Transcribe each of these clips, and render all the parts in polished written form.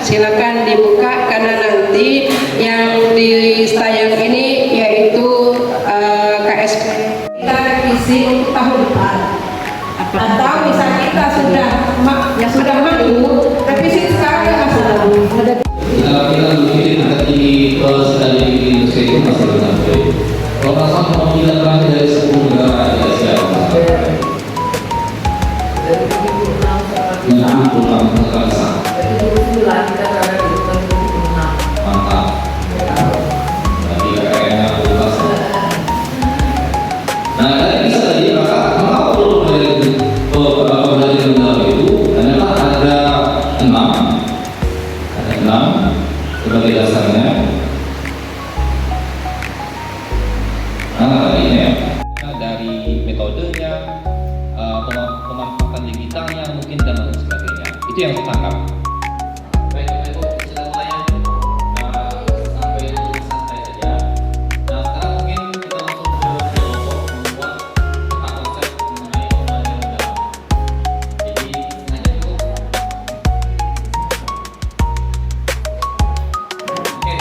silakan dibuka karena nanti yang ditayang ini yaitu KSP kita revisi untuk tahun depan. Atau misal kita sudah maju, revisi sekarang ya sudah ada. Kita mungkin akan di proses dari Indonesia itu masih belum sampai. Kalau pasal mau tidak terakhir dari 10 negara di Asia yang pulang ke Gaza. Mantap. Tapi kayaknya luas. Nah, tadi bisa tadi maka mengapa perlu dari negara itu? Karena ada 6 sebagai dasarnya. Nah, ini ya. Dari metodenya, pemanfaatan digitalnya mungkin dan lain sebagainya. Itu yang saya tangkap. Baik, itu sudah mulai sampai santai saja. Nah, sekarang mungkin kita langsung ke kelompok membuat peta konsep mengenai pembelajaran dalam. Jadi sengaja itu. Oke,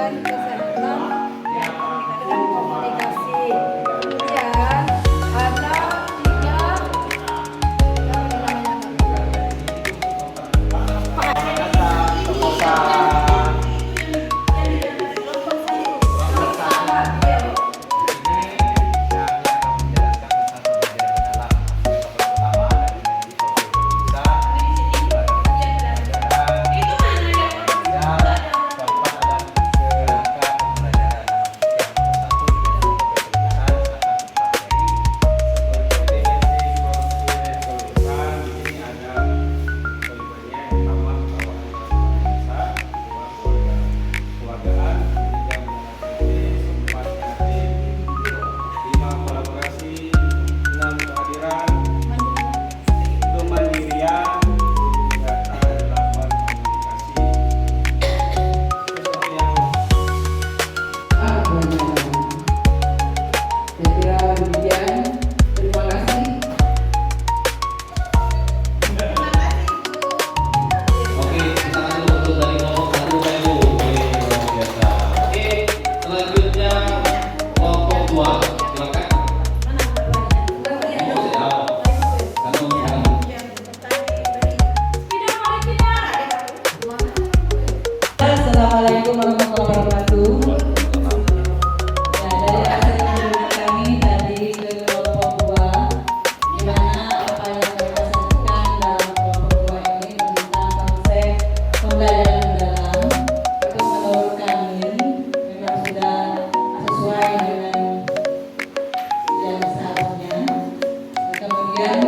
pendidikan, kesehatan, dan komunikasi. Kemudian ada 3 yang namanya Assalamualaikum warahmatullahi wabarakatuh. Dari hasil penelitian kami tadi ke kelompok 2, di mana apa yang disampaikan dalam kelompok 2 ini tentang konsep pembelajaran mendalam. Itu menurut kami memang sudah sesuai dengan yang seharusnya. Kemudian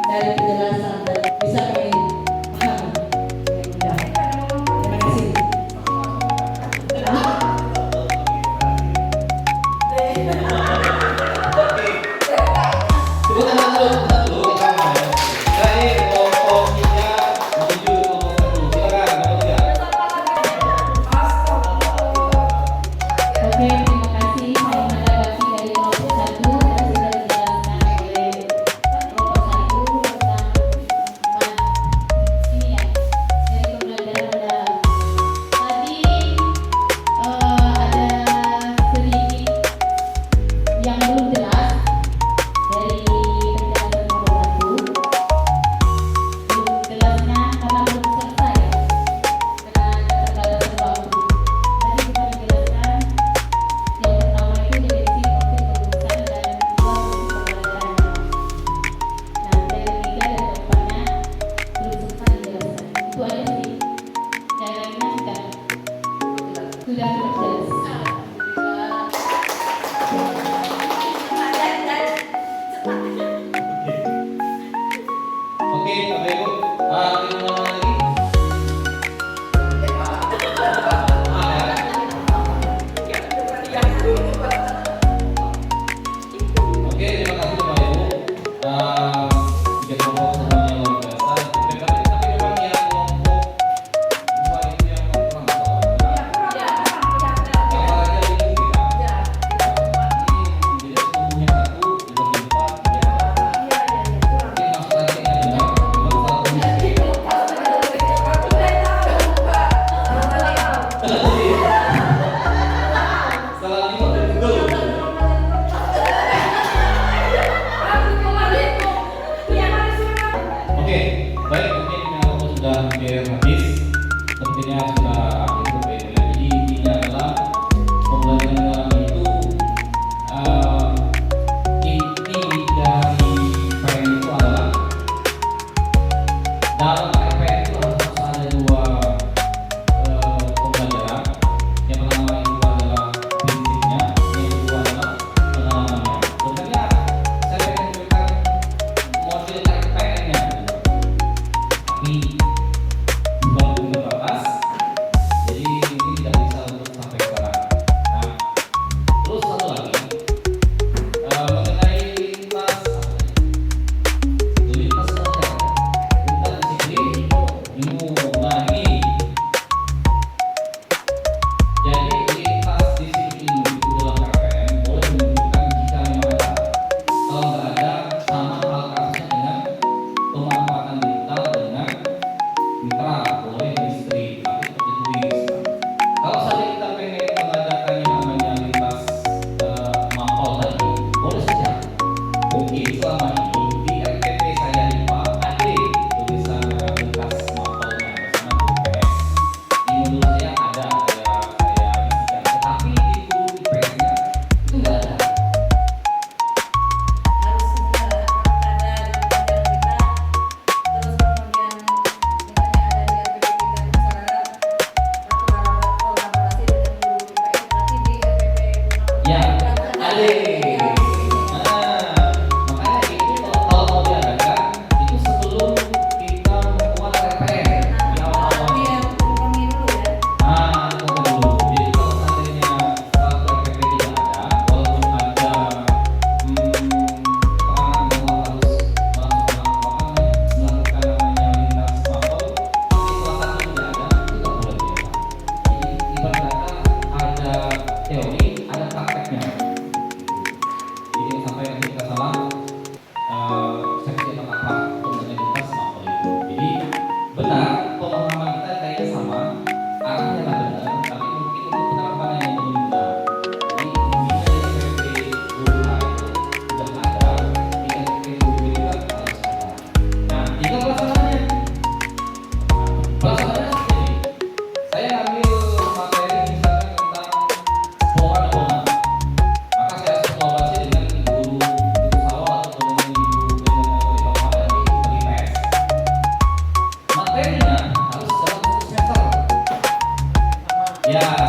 dari penjelasan bisa kami pahami. Terima kasih. Oke, terima kasih. Saya menanggapi dari kelompok 1 dan sudah dijelaskan oleh kelompok 1 tentang ini ya, dari pembelajaran mendalam. Tadi ada sedikit yang belum jelas dari penjelasan kelompok 1. Belum jelasnya karena belum selesai ya, karena keterbatasan waktu. Tadi kita menjelaskan yang pertama itu definisi konflik kepengurusan dan dua fungsi pembelajaran. Nah, dari ketiga dan keempatnya belum sempat dijelaskan. Itu aja sih. Yang lainnya sudah jelas. Oke, Bapak Ibu, kita ulang lagi. Oke, terima kasih Bapak Ibu. Tiga kelompok semuanya luar biasa. Tapi memang yang kelompok 2 itu yang kurang. Ya,